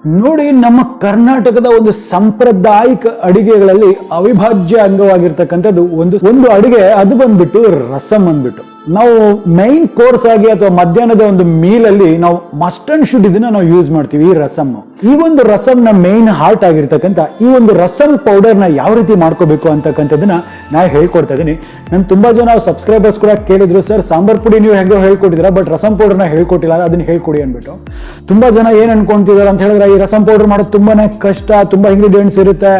ನೋಡಿ, ನಮ್ಮ ಕರ್ನಾಟಕದ ಒಂದು ಸಾಂಪ್ರದಾಯಿಕ ಅಡಿಗೆಗಳಲ್ಲಿ ಅವಿಭಾಜ್ಯ ಅಂಗವಾಗಿರ್ತಕ್ಕಂಥದ್ದು ಒಂದು ಅಡಿಗೆ, ಅದು ಬಂದ್ಬಿಟ್ಟು ರಸಂ ಅಂದ್ಬಿಟ್ಟು. ನಾವು ಮೈನ್ ಕೋರ್ಸ್ ಆಗಿ ಅಥವಾ ಮಧ್ಯಾಹ್ನದ ಒಂದು ಮೀಲ್ ಅಲ್ಲಿ ನಾವು ಮಸ್ಟ್ ಅಂಡ್ ಶುಡ್ ಇದನ್ನ ನಾವು ಯೂಸ್ ಮಾಡ್ತೀವಿ, ಈ ರಸಮ್. ಈ ಒಂದು ರಸಂನ ಮೈನ್ ಹಾರ್ಟ್ ಆಗಿರ್ತಕ್ಕಂಥ ಈ ಒಂದು ರಸಂ ಪೌಡರ್ ನ ಯಾವ ರೀತಿ ಮಾಡ್ಕೋಬೇಕು ಅಂತಕ್ಕಂಥದ್ದನ್ನ ನಾ ಹೇಳ್ಕೊಡ್ತಾ ಇದೀನಿ. ನನ್ ತುಂಬಾ ಜನ ಸಬ್ಸ್ಕ್ರೈಬರ್ಸ್ ಕೂಡ ಕೇಳಿದ್ರು, ಸರ್ ಸಾಂಬಾರ್ ಪುಡಿ ನೀವು ಹೆಂಗೋ ಹೇಳ್ಕೊಟ್ಟಿದ್ದೀರಾ, ಬಟ್ ರಸಂ ಪೌಡರ್ ನ ಹೇಳ್ಕೊಟ್ಟಿಲ್ಲ, ಅದನ್ನ ಹೇಳ್ಕೊಡಿ ಅಂದ್ಬಿಟ್ಟು. ತುಂಬಾ ಜನ ಏನ್ ಅನ್ಕೊಂತಿದಾರೆ ಅಂತ ಹೇಳಿದ್ರೆ, ಈ ರಸಂ ಪೌಡರ್ ಮಾಡೋದು ತುಂಬಾನೇ ಕಷ್ಟ, ತುಂಬಾ ಇಂಗ್ರೀಡಿಯೆಂಟ್ಸ್ ಇರುತ್ತೆ,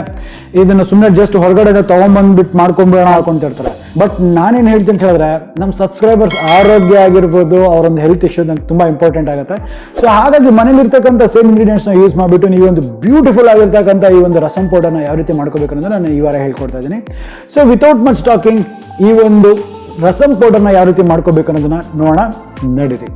ಇದನ್ನ ಸುಮ್ಮನೆ ಜಸ್ಟ್ ಹೊರಗಡೆ ತಗೊಂಡ್ಬಂದ್ಬಿಟ್ಟು ಮಾಡ್ಕೊಂಡ್ಬೇಡ ಹಾಕೊಂತಿರ್ತಾರೆ. ಬಟ್ ನಾನೇನ್ ಹೇಳ್ತೀನಿ ಅಂತ ಹೇಳಿದ್ರೆ, ನಮ್ಮ ಸಬ್ಸ್ಕ್ರೈಬರ್ಸ್ ಆರೋಗ್ಯ ಆಗಿರ್ಬೋದು, ಅವರೊಂದು ಹೆಲ್ತ್ ಇಶ್ಯೂ ನಂಗೆ ತುಂಬಾ ಇಂಪಾರ್ಟೆಂಟ್ ಆಗುತ್ತೆ. ಸೊ ಹಾಗಾಗಿ ಮನೇಲಿ ಇರ್ತಕ್ಕಂಥ ಸೇಮ್ ಇಂಗ್ರೀಡಿಯೆಂಟ್ಸ್ ನ ಯೂಸ್ ಮಾಡಿಬಿಟ್ಟು ನೀವು ಒಂದು ಬ್ಯೂಟಿಫುಲ್ ಆಗಿರ್ತಕ್ಕಂಥ ಈ ಒಂದು ರಸಂ ಪೌಡರ್ ನ ಯಾವ ರೀತಿ ಮಾಡ್ಕೋಬೇಕು ಅನ್ನೋದನ್ನ ನಾನು ಈ ವಾರ ಹೇಳ್ಕೊಡ್ತಾ ಇದ್ದೀನಿ. ಸೊ ವಿತೌಟ್ ಮಚ್ ಟಾಕಿಂಗ್, ಈ ಒಂದು ರಸಂ ಪೌಡರ್ ನ ಯಾವ ರೀತಿ ಮಾಡ್ಕೋಬೇಕು ಅನ್ನೋದನ್ನ ನೋಡೋಣ, ನಡೀರಿ.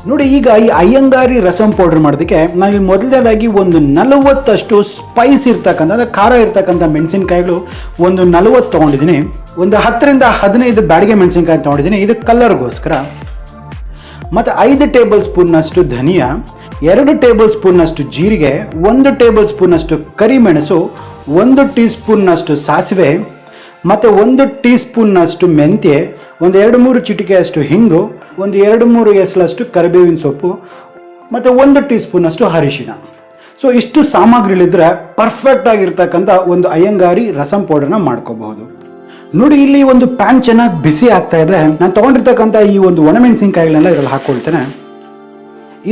ನೋಡಿ, ಈಗ ಈ ಅಯ್ಯಂಗಾರಿ ರಸಂ ಪೌಡರ್ ಮಾಡೋದಕ್ಕೆ ನಾನು ಮೊದಲನೇದಾಗಿ ಒಂದು 40 ಸ್ಪೈಸ್ ಇರ್ತಕ್ಕಂಥ, ಅಂದರೆ ಖಾರ ಇರ್ತಕ್ಕಂಥ ಮೆಣಸಿನ್ಕಾಯಿಗಳು ಒಂದು 40 ತೊಗೊಂಡಿದ್ದೀನಿ. ಒಂದು 10 ರಿಂದ 15 ಬ್ಯಾಡಿಗೆ ಮೆಣಸಿನ್ಕಾಯಿ ತೊಗೊಂಡಿದ್ದೀನಿ, ಇದು ಕಲರ್ಗೋಸ್ಕರ. ಮತ್ತು 5 ಟೇಬಲ್ ಸ್ಪೂನ್ನಷ್ಟು ಧನಿಯಾ, 2 ಟೇಬಲ್ ಸ್ಪೂನ್ನಷ್ಟು ಜೀರಿಗೆ, 1 ಟೇಬಲ್ ಸ್ಪೂನ್ನಷ್ಟು ಕರಿಮೆಣಸು, 1 ಟೀ ಸ್ಪೂನ್ನಷ್ಟು ಸಾಸಿವೆ, ಮತ್ತು 1 ಟೀ ಸ್ಪೂನ್ನಷ್ಟು ಮೆಂತ್ಯೆ, ಒಂದು 2-3 ಚಿಟಿಕೆಯಷ್ಟು ಹಿಂಗು, ಒಂದು 2-3 ಎಸಳಷ್ಟು ಕರಿಬೇವಿನ ಸೊಪ್ಪು, ಮತ್ತು 1 ಟೀ ಸ್ಪೂನಷ್ಟು ಅರಿಶಿಣ. ಸೊ ಇಷ್ಟು ಸಾಮಗ್ರಿಗಳಿದ್ರೆ ಪರ್ಫೆಕ್ಟ್ ಆಗಿರ್ತಕ್ಕಂಥ ಒಂದು ಅಯ್ಯಂಗಾರಿ ರಸಂ ಪೌಡರ್ನ ಮಾಡ್ಕೋಬಹುದು. ನೋಡಿ, ಇಲ್ಲಿ ಒಂದು ಪ್ಯಾನ್ ಚೆನ್ನಾಗಿ ಬಿಸಿ ಆಗ್ತಾ ಇದೆ. ನಾನು ತಗೊಂಡಿರ್ತಕ್ಕಂಥ ಈ ಒಂದು ಒಣಮೆಣಸಿನ್ಕಾಯಿಗಳನ್ನೆಲ್ಲ ಇದರಲ್ಲಿ ಹಾಕೊಳ್ತೇನೆ.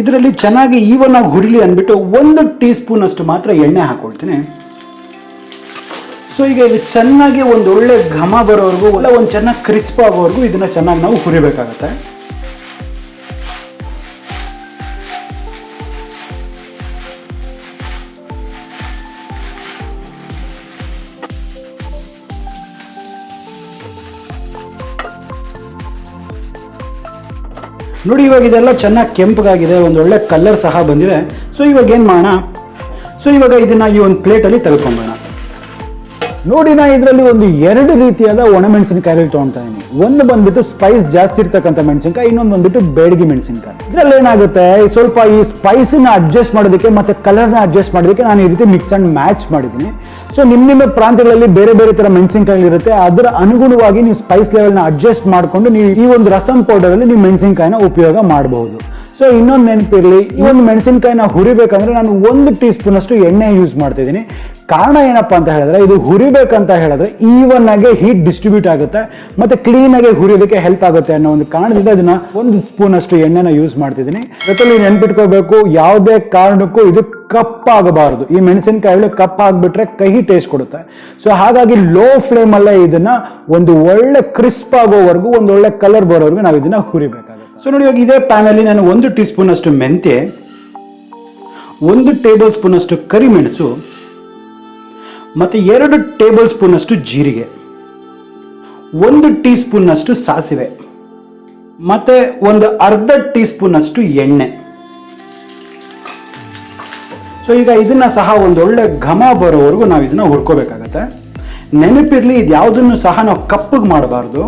ಇದರಲ್ಲಿ ಚೆನ್ನಾಗಿ ಈವನ್ ಆಗಿ ಹುರಿಲಿ ಅಂದ್ಬಿಟ್ಟು 1 ಟೀ ಸ್ಪೂನ್ ಅಷ್ಟು ಮಾತ್ರ ಎಣ್ಣೆ ಹಾಕೊಳ್ತೀನಿ. ಸೊ ಈಗ ಇದು ಚೆನ್ನಾಗಿ ಒಂದು ಒಳ್ಳೆ ಘಮ ಬರೋವರೆಗೂ, ಒಂದು ಚೆನ್ನಾಗಿ ಕ್ರಿಸ್ಪ್ ಆಗೋವರೆಗೂ ಇದನ್ನ ಚೆನ್ನಾಗಿ ನಾವು ಹುರಿಬೇಕಾಗತ್ತೆ. ನೋಡಿ, ಇವಾಗ ಇದೆಲ್ಲ ಚೆನ್ನಾಗಿ ಕೆಂಪಗಾಗಿದೆ, ಒಂದು ಒಳ್ಳೆ ಕಲರ್ ಸಹ ಬಂದಿದೆ. ಸೊ ಇವಾಗ ಏನು ಮಾಡೋಣ, ಸೊ ಇವಾಗ ಇದನ್ನ ಈ ಒಂದು ಪ್ಲೇಟಲ್ಲಿ ತೆಗೆದುಕೊಂಬೋಣ. ನೋಡಿ, ನಾ ಇದರಲ್ಲಿ ಒಂದು 2 ರೀತಿಯಾದ ಒಣಮೆಣಸಿನಕಾಯಿ ತೊಗೊಳ್ತಾ ಇದೀನಿ. ಒಂದು ಬಂದ್ಬಿಟ್ಟು ಸ್ಪೈಸ್ ಜಾಸ್ತಿ ಇರ್ತಕ್ಕಂಥ ಮೆಣಸಿನಕಾಯಿ, ಇನ್ನೊಂದು ಬಂದ್ಬಿಟ್ಟು ಬೇಡಗಿ ಮೆಣಸಿನಕಾಯಿ. ಇದ್ರಲ್ಲಿ ಏನಾಗುತ್ತೆ, ಸ್ವಲ್ಪ ಈ ಸ್ಪೈಸ್ ನ ಅಡ್ಜಸ್ಟ್ ಮಾಡೋದಕ್ಕೆ ಮತ್ತೆ ಕಲರ್ ನ ಅಡ್ಜಸ್ಟ್ ಮಾಡೋದಕ್ಕೆ ನಾನು ಈ ರೀತಿ ಮಿಕ್ಸ್ ಅಂಡ್ ಮ್ಯಾಚ್ ಮಾಡಿದ್ದೀನಿ. ಸೊ ನಿಮ್ಮ ಪ್ರಾಂತ್ಯಗಳಲ್ಲಿ ಬೇರೆ ಬೇರೆ ತರ ಮೆಣಸಿನಕಾಯಿ ಇರುತ್ತೆ, ಅದರ ಅನುಗುಣವಾಗಿ ನೀವು ಸ್ಪೈಸ್ ಲೆವೆಲ್ ನ ಅಡ್ಜಸ್ಟ್ ಮಾಡಿಕೊಂಡು ನೀವು ಈ ಒಂದು ರಸಂ ಪೌಡರ್ ಅಲ್ಲಿ ನೀವು ಮೆಣಸಿನಕಾಯಿನ ಉಪಯೋಗ ಮಾಡಬಹುದು. ಸೊ ಇನ್ನೊಂದು ನೆನಪಿರಲಿ, ಈ ಒಂದು ಮೆಣಸಿನಕಾಯಿನ ಹುರಿಬೇಕಂದ್ರೆ ನಾನು 1 ಟೀ ಸ್ಪೂನ್ ಅಷ್ಟು ಎಣ್ಣೆ ಯೂಸ್ ಮಾಡ್ತಾ ಇದ್ದೀನಿ. ಕಾರಣ ಏನಪ್ಪಾ ಅಂತ ಹೇಳಿದ್ರೆ, ಇದು ಹುರಿಬೇಕಂತ ಹೇಳಿದ್ರೆ ಈವನ್ ಆಗಿ ಹೀಟ್ ಡಿಸ್ಟ್ರಿಬ್ಯೂಟ್ ಆಗುತ್ತೆ ಮತ್ತೆ ಕ್ಲೀನ್ ಆಗಿ ಹುರಿಯೋದಕ್ಕೆ ಹೆಲ್ಪ್ ಆಗುತ್ತೆ ಅನ್ನೋ ಒಂದು ಕಾರಣದಿಂದ ಇದನ್ನ 1 ಸ್ಪೂನ್ ಅಷ್ಟು ಎಣ್ಣೆನ ಯೂಸ್ ಮಾಡ್ತಿದ್ದೀನಿ. ಜೊತೆಲಿ ನೆನ್ಪಿಟ್ಕೋಬೇಕು, ಯಾವುದೇ ಕಾರಣಕ್ಕೂ ಇದು ಕಪ್ಪಾಗಬಾರದು. ಈ ಮೆಣಸಿನಕಾಯಿಗಳು ಕಪ್ಪಾಗ್ಬಿಟ್ರೆ ಕಹಿ ಟೇಸ್ಟ್ ಕೊಡುತ್ತೆ. ಸೊ ಹಾಗಾಗಿ ಲೋ ಫ್ಲೇಮ್ ಅಲ್ಲೇ ಇದನ್ನ ಒಂದು ಒಳ್ಳೆ ಕ್ರಿಸ್ಪ್ ಆಗೋವರೆಗೂ, ಒಂದು ಒಳ್ಳೆ ಕಲರ್ ಬರೋವರೆಗೂ ನಾವು ಇದನ್ನ ಹುರಿಬೇಕಾಗುತ್ತೆ. ಸೊ ನೋಡಿ, ಇವಾಗ ಇದೇ ಪ್ಯಾನ್ ಅಲ್ಲಿ ನಾನು 1 ಟೀ ಸ್ಪೂನ್ ಅಷ್ಟು ಮೆಂತ್ಯೆ, 1 ಟೇಬಲ್ ಸ್ಪೂನ್ ಅಷ್ಟು ಕರಿಮೆಣಸು, ಮತ್ತೆ 2 ಟೇಬಲ್ ಸ್ಪೂನ್ ಅಷ್ಟು ಜೀರಿಗೆ, 1 ಟೀ ಸ್ಪೂನ್ ಅಷ್ಟು ಸಾಸಿವೆ, ಮತ್ತೆ ಒಂದು ಅರ್ಧ ಟೀ ಸ್ಪೂನ್ ಅಷ್ಟು ಎಣ್ಣೆ. ಸೊ ಈಗ ಇದನ್ನ ಸಹ ಒಂದೊಳ್ಳೆ ಘಮ ಬರೋವರೆಗೂ ನಾವು ಇದನ್ನ ಹುರ್ಕೋಬೇಕಾಗತ್ತೆ. ನೆನಪಿರ್ಲಿ, ಇದು ಯಾವುದನ್ನು ಸಹ ನಾವು ಕಪ್ಪಗೆ ಮಾಡಬಾರ್ದು.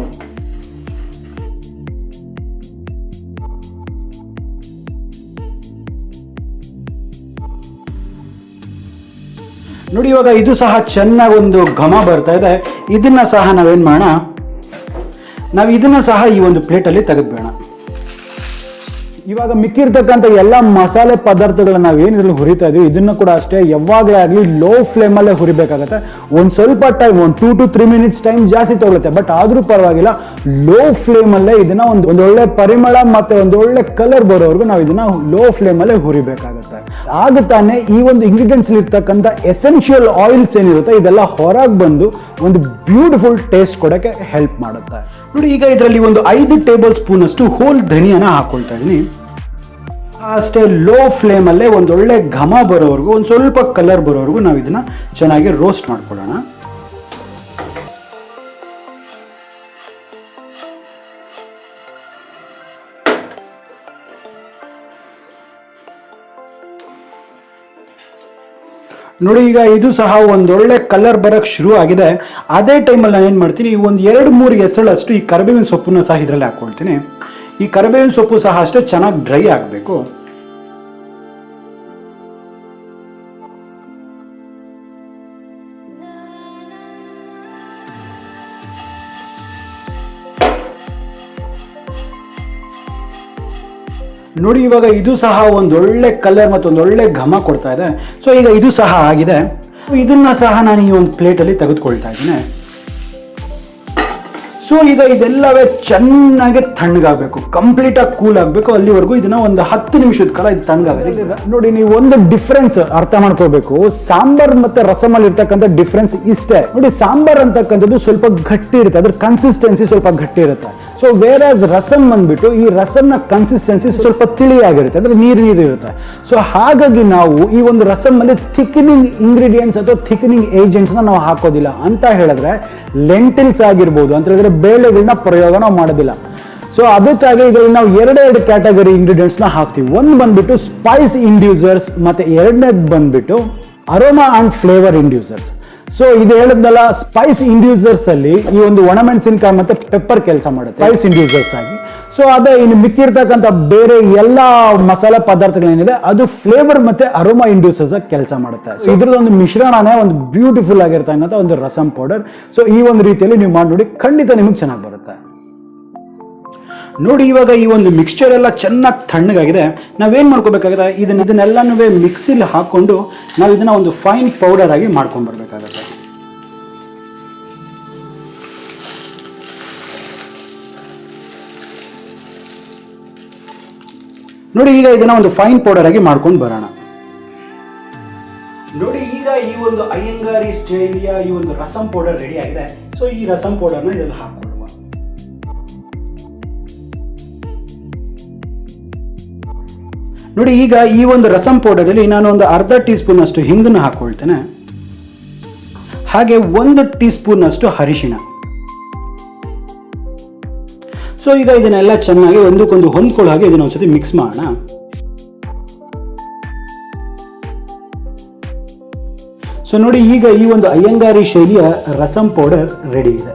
ನೋಡಿ, ಇವಾಗ ಇದು ಸಹ ಚೆನ್ನಾಗಿ ಒಂದು ಘಮ ಬರ್ತಾ ಇದೆ. ಇದನ್ನ ಸಹ ನಾವೇನ್ ಮಾಡೋಣ, ನಾವು ಇದನ್ನ ಸಹ ಈ ಒಂದು ಪ್ಲೇಟಲ್ಲಿ ತೆಗೆದ್ಬೇಡ. ಇವಾಗ ಮಿಕ್ಕಿರ್ತಕ್ಕಂಥ ಎಲ್ಲ ಮಸಾಲೆ ಪದಾರ್ಥಗಳನ್ನ ನಾವು ಏನಿದ್ರಲ್ಲಿ ಹುರಿತಾ ಇದೀವಿ, ಇದನ್ನ ಕೂಡ ಅಷ್ಟೇ ಯಾವಾಗಲೇ ಆಗಲಿ ಲೋ ಫ್ಲೇಮ್ ಅಲ್ಲೇ ಹುರಿಬೇಕಾಗತ್ತೆ. ಒಂದು ಸ್ವಲ್ಪ ಟೈಮ್, ಒಂದು 2 to 3 minutes ಟೈಮ್ ಜಾಸ್ತಿ ತಗೊಳುತ್ತೆ, ಬಟ್ ಆದ್ರೂ ಪರವಾಗಿಲ್ಲ, ಲೋ ಫ್ಲೇಮ್ ಅಲ್ಲೇ ಇದನ್ನ ಒಂದು ಒಳ್ಳೆ ಪರಿಮಳ ಮತ್ತೆ ಒಂದು ಒಳ್ಳೆ ಕಲರ್ ಬರೋವರೆಗೂ ನಾವು ಇದನ್ನ ಲೋ ಫ್ಲೇಮ್ ಅಲ್ಲೇ ಹುರಿಬೇಕಾಗತ್ತೆ. ಆಗ ತಾನೇ ಈ ಒಂದು ಇಂಗ್ರೀಡಿಯೆಂಟ್ಸ್ ಇರ್ತಕ್ಕಂಥ ಎಸೆನ್ಷಿಯಲ್ ಆಯಿಲ್ಸ್ ಏನಿರುತ್ತೆ ಇದೆಲ್ಲ ಹೊರಗೆ ಬಂದು ಒಂದು ಬ್ಯೂಟಿಫುಲ್ ಟೇಸ್ಟ್ ಕೊಡಕ್ಕೆ ಹೆಲ್ಪ್ ಮಾಡುತ್ತೆ. ನೋಡಿ, ಈಗ ಇದರಲ್ಲಿ ಒಂದು 5 ಟೇಬಲ್ ಸ್ಪೂನ್ ಅಷ್ಟು ಹೋಲ್ ಧನಿಯಾನ ಹಾಕೊಳ್ತಾ ಇದೀನಿ. ಅಷ್ಟೇ ಲೋ ಫ್ಲೇಮ್ ಅಲ್ಲೇ ಒಂದು ಒಳ್ಳೆ ಘಮ ಬರೋವರೆಗೂ, ಒಂದು ಸ್ವಲ್ಪ ಕಲರ್ ಬರೋವರೆಗೂ ನಾವು ಇದನ್ನ ಚೆನ್ನಾಗಿ ರೋಸ್ಟ್ ಮಾಡ್ಕೊಳ್ಳೋಣ. ನೋಡಿ ಈಗ ಇದು ಸಹ ಒಂದೊಳ್ಳೆ ಕಲರ್ ಬರಕ್ ಶುರು ಆಗಿದೆ. ಅದೇ ಟೈಮಲ್ಲಿ ನಾನು ಏನು ಮಾಡ್ತೀನಿ, ಒಂದು 2-3 ಎಸಳಷ್ಟು ಈ ಕರಿಬೇವಿನ ಸೊಪ್ಪನ್ನ ಸಹ ಇದರಲ್ಲಿ ಹಾಕ್ಕೊಳ್ತೀನಿ. ಈ ಕರಿಬೇವಿನ ಸೊಪ್ಪು ಸಹ ಅಷ್ಟೇ ಚೆನ್ನಾಗಿ ಡ್ರೈ ಆಗಬೇಕು. ನೋಡಿ ಇವಾಗ ಇದು ಸಹ ಒಂದೊಳ್ಳೆ ಕಲರ್ ಮತ್ತು ಒಂದೊಳ್ಳೆ ಘಮ ಕೊಡ್ತಾ ಇದೆ. ಸೊ ಈಗ ಇದು ಸಹ ಆಗಿದೆ. ಇದನ್ನ ಸಹ ನಾನು ಈ ಒಂದು ಪ್ಲೇಟಲ್ಲಿ ತೆಗೆದುಕೊಳ್ತಾ ಇದ್ದೀನಿ. ಸೊ ಈಗ ಇದೆಲ್ಲವೇ ಚೆನ್ನಾಗಿ ತಣ್ಣಗಾಗಬೇಕು, ಕಂಪ್ಲೀಟ್ ಆಗಿ ಕೂಲ್ ಆಗಬೇಕು. ಅಲ್ಲಿವರೆಗೂ ಇದನ್ನ ಒಂದು 10 ನಿಮಿಷದ ಕಾಲ ಇದು ತಣ್ಣಗಾಗುತ್ತೆ. ನೋಡಿ, ನೀವು ಒಂದು ಡಿಫ್ರೆನ್ಸ್ ಅರ್ಥ ಮಾಡ್ಕೋಬೇಕು. ಸಾಂಬಾರ್ ಮತ್ತೆ ರಸಮಲ್ಲಿ ಇರ್ತಕ್ಕಂಥ ಡಿಫ್ರೆನ್ಸ್ ಇಷ್ಟೇ. ನೋಡಿ, ಸಾಂಬಾರ್ ಅಂತಕ್ಕಂಥದ್ದು ಸ್ವಲ್ಪ ಗಟ್ಟಿ ಇರುತ್ತೆ, ಅದ್ರ ಕನ್ಸಿಸ್ಟೆನ್ಸಿ ಸ್ವಲ್ಪ ಗಟ್ಟಿ ಇರುತ್ತೆ. ಸೊ ವೇರ್ ಆಸ್ ರಸಮ್ ಬಂದ್ಬಿಟ್ಟು ಈ ರಸಮ್ನ ಕನ್ಸಿಸ್ಟೆನ್ಸಿ ಸ್ವಲ್ಪ ತಿಳಿಯಾಗಿರುತ್ತೆ, ಅಂದ್ರೆ ನೀರು ಇರುತ್ತೆ. ಸೊ ಹಾಗಾಗಿ ನಾವು ಈ ಒಂದು ರಸಮ್ ಅಲ್ಲಿ ಥಿಕ್ನಿಂಗ್ ಇಂಗ್ರೀಡಿಯೆಂಟ್ಸ್ ಅಥವಾ ಥಿಕ್ನಿಂಗ್ ಏಜೆಂಟ್ಸ್ ನಾವು ಹಾಕೋದಿಲ್ಲ. ಅಂತ ಹೇಳಿದ್ರೆ ಲೆಂಟಿಲ್ಸ್ ಆಗಿರ್ಬೋದು ಅಂತ ಹೇಳಿದ್ರೆ ಬೇಳೆಗಳನ್ನ ಪ್ರಯೋಗ ನಾವು ಮಾಡೋದಿಲ್ಲ. ಸೊ ಅದಕ್ಕಾಗಿ ಇದರಲ್ಲಿ ನಾವು 2 ಕ್ಯಾಟಗರಿ ಇಂಗ್ರೀಡಿಯೆಂಟ್ಸ್ ನ ಹಾಕ್ತೀವಿ. ಒಂದು ಬಂದ್ಬಿಟ್ಟು ಸ್ಪೈಸ್ ಇಂಡ್ಯೂಸರ್ಸ್, ಮತ್ತೆ ಎರಡನೇದು ಬಂದ್ಬಿಟ್ಟು ಅರೋಮಾ ಅಂಡ್ ಫ್ಲೇವರ್ ಇಂಡ್ಯೂಸರ್ಸ್. ಸೊ ಇದು ಹೇಳಿದ್ನಲ್ಲ, ಸ್ಪೈಸ್ ಇಂಡ್ಯೂಸರ್ಸ್ ಅಲ್ಲಿ ಈ ಒಂದು ಒಣಮೆಣಸಿನಕಾಯಿ ಮತ್ತೆ ಪೆಪ್ಪರ್ ಕೆಲಸ ಮಾಡುತ್ತೆ ಸ್ಪೈಸ್ ಇಂಡ್ಯೂಸರ್ಸ್ ಆಗಿ. ಸೊ ಅದೇ ಇನ್ನು ಮಿಕ್ಕಿರ್ತಕ್ಕಂಥ ಬೇರೆ ಎಲ್ಲಾ ಮಸಾಲೆ ಪದಾರ್ಥಗಳೇನಿದೆ ಅದು ಫ್ಲೇವರ್ ಮತ್ತೆ ಅರೋಮಾ ಇಂಡ್ಯೂಸರ್ಸ್ ಕೆಲಸ ಮಾಡುತ್ತೆ. ಸೊ ಇದ್ರದೊಂದು ಮಿಶ್ರಣನೇ ಒಂದು ಬ್ಯೂಟಿಫುಲ್ ಆಗಿರ್ತಕ್ಕಂಥ ಒಂದು ರಸಮ್ ಪೌಡರ್. ಸೊ ಈ ಒಂದು ರೀತಿಯಲ್ಲಿ ನೀವು ಮಾಡಿ ನೋಡಿ, ಖಂಡಿತ ನಿಮಗೆ ಚೆನ್ನಾಗಿ ಬರುತ್ತೆ. ನೋಡಿ, ಇವಾಗ ಈ ಒಂದು ಮಿಕ್ಸ್ಚರ್ ಎಲ್ಲ ಚೆನ್ನಾಗಿ ತಣ್ಣಗಾಗಿದೆ. ನಾವೇನ್ ಮಾಡ್ಕೋಬೇಕಾಗಿದೆ, ಇದನ್ನೆಲ್ಲನೂ ಮಿಕ್ಸಿಲಿ ಹಾಕೊಂಡು ನಾವು ಇದನ್ನ ಒಂದು ಫೈನ್ ಪೌಡರ್ ಆಗಿ ಮಾಡ್ಕೊಂಡ್ ಬರ್ಬೇಕಾಗತ್ತೆ. ನೋಡಿ, ಈಗ ಇದನ್ನ ಒಂದು ಫೈನ್ ಪೌಡರ್ ಆಗಿ ಮಾಡ್ಕೊಂಡು ಬರೋಣ. ನೋಡಿ, ಈಗ ಈ ಒಂದು ಅಯ್ಯಂಗಾರಿ ಸ್ಟೈಲಿಯ ಈ ಒಂದು ರಸಮ್ ಪೌಡರ್ ರೆಡಿ ಆಗಿದೆ. ಸೊ ಈ ರಸಮ್ ಪೌಡರ್ನ ಇದರಲ್ಲಿ ಹಾಕೊಳ್ಳುವ. ನೋಡಿ, ಈಗ ಈ ಒಂದು ರಸಮ್ ಪೌಡರ್ ಅಲ್ಲಿ ನಾನು ಒಂದು ಅರ್ಧ ಟೀ ಸ್ಪೂನ್ ಅಷ್ಟು ಹಿಂಗನ್ನು ಹಾಕೊಳ್ತೇನೆ. ಹಾಗೆ 1 ಟೀ ಸ್ಪೂನ್ ಅಷ್ಟು ಅರಿಶಿಣ. ಸೊ ಈಗ ಇದನ್ನೆಲ್ಲ ಚೆನ್ನಾಗಿ ಒಂದಕ್ಕೊಂದು ಹೊಂದ್ಕೊಳ್ಳೋ ಹಾಗೆ ಇದನ್ನ ಒಂದ್ಸತಿ ಮಿಕ್ಸ್ ಮಾಡೋಣ. ಸೊ ನೋಡಿ, ಈಗ ಈ ಒಂದು ಅಯ್ಯಂಗಾರಿ ಶೈಲಿಯ ರಸಮ್ ಪೌಡರ್ ರೆಡಿ ಇದೆ.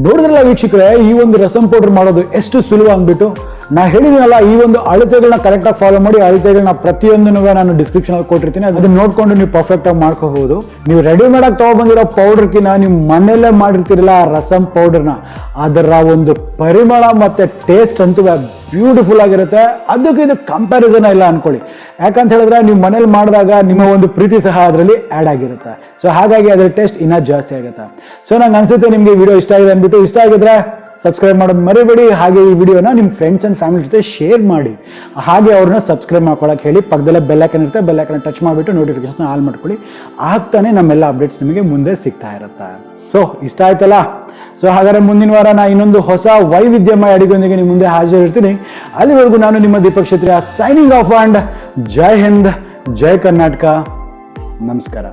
ನೋಡಿದ್ರಲ್ಲ ವೀಕ್ಷಕರೇ, ಈ ಒಂದು ರಸಮ್ ಪೌಡರ್ ಮಾಡೋದು ಎಷ್ಟು ಸುಲಭ ಅಂದ್ಬಿಟ್ಟು. ನಾ ಹೇಳಿದೀನಲ್ಲ, ಈ ಒಂದು ಅಳತೆಗಳನ್ನ ಕರೆಕ್ಟ್ ಆಗಿ ಫಾಲೋ ಮಾಡಿ. ಅಳತೆಗಳನ್ನ ಪ್ರತಿಯೊಂದನ್ನು ನಾನು ಡಿಸ್ಕ್ರಿಪ್ಷನ್ ಅಲ್ಲಿ ಕೊಟ್ಟಿರ್ತೀನಿ, ಅದನ್ನ ನೋಡ್ಕೊಂಡು ನೀವು ಪರ್ಫೆಕ್ಟ್ ಆಗಿ ಮಾಡ್ಕೋಬಹುದು. ನೀವು ರೆಡಿಮೇಡ್ ಆಗಿ ತಗೊಬಂದಿರೋ ಪೌಡರ್ಕಿನ ನೀವು ಮನೆಯಲ್ಲೇ ಮಾಡಿರ್ತೀರಲ್ಲ ರಸಮ್ ಪೌಡರ್ನ, ಅದರ ಒಂದು ಪರಿಮಳ ಮತ್ತೆ ಟೇಸ್ಟ್ ಅಂತೂ ಬ್ಯೂಟಿಫುಲ್ ಆಗಿರುತ್ತೆ. ಅದಕ್ಕೆ ಇದು ಕಂಪ್ಯಾರಿಸನ್ ಇಲ್ಲ ಅನ್ಕೊಳ್ಳಿ. ಯಾಕಂತ ಹೇಳಿದ್ರೆ ನೀವು ಮನೇಲಿ ಮಾಡಿದಾಗ ನಿಮ್ಮ ಒಂದು ಪ್ರೀತಿ ಸಹ ಅದರಲ್ಲಿ ಆಡ್ ಆಗಿರುತ್ತೆ. ಸೊ ಹಾಗಾಗಿ ಅದರ ಟೇಸ್ಟ್ ಇನ್ನೂ ಜಾಸ್ತಿ ಆಗುತ್ತೆ. ಸೊ ನಂಗೆ ಅನ್ಸುತ್ತೆ ನಿಮ್ಗೆ ವಿಡಿಯೋ ಇಷ್ಟ ಆಗಿದೆ ಅಂದ್ಬಿಟ್ಟು. ಇಷ್ಟ ಆಗಿದ್ರೆ ಸಬ್ಸ್ಕ್ರೈಬ್ ಮಾಡೋದು ಮರಿಬೇಡಿ. ಹಾಗೆ ಈ ವಿಡಿಯೋನ ನಿಮ್ಮ ಫ್ರೆಂಡ್ಸ್ ಅಂಡ್ ಫ್ಯಾಮಿಲಿ ಜೊತೆ ಶೇರ್ ಮಾಡಿ. ಹಾಗೆ ಅವ್ರನ್ನ ಸಬ್ಸ್ಕ್ರೈಬ್ ಮಾಡ್ಕೊಳಕ್ಕೆ ಹೇಳಿ. ಪಕ್ಕದಲ್ಲೇ ಬೆಲ್ ಐಕಾನ್ ಇರುತ್ತೆ, ಬೆಲ್ ಐಕಾನ್ ಟಚ್ ಮಾಡಿಬಿಟ್ಟು ನೋಟಿಫಿಕೇಶನ್ ಆಲ್ ಮಾಡ್ಕೊಳ್ಳಿ. ಆಗ್ತಾನೆ ನಮ್ಮೆಲ್ಲ ಅಪ್ಡೇಟ್ಸ್ ನಿಮಗೆ ಮುಂದೆ ಸಿಗ್ತಾ ಇರುತ್ತೆ. ಸೊ ಇಷ್ಟ ಆಯ್ತಲ್ಲ. ಸೊ ಹಾಗಾದ್ರೆ ಮುಂದಿನ ವಾರ ನಾ ಇನ್ನೊಂದು ಹೊಸ ವೈವಿಧ್ಯಮಯ ಅಡಿಗೆಯೊಂದಿಗೆ ನಿಮ್ಮ ಮುಂದೆ ಹಾಜರಿರ್ತೀನಿ. ಅಲ್ಲಿವರೆಗೂ ನಾನು ನಿಮ್ಮ ದೀಪಕ್ ಕ್ಷತ್ರಿಯ ಸೈನಿಂಗ್ ಆಫ್ ಅಂಡ್ ಜೈ ಹಿಂದ್, ಜೈ ಕರ್ನಾಟಕ, ನಮಸ್ಕಾರ.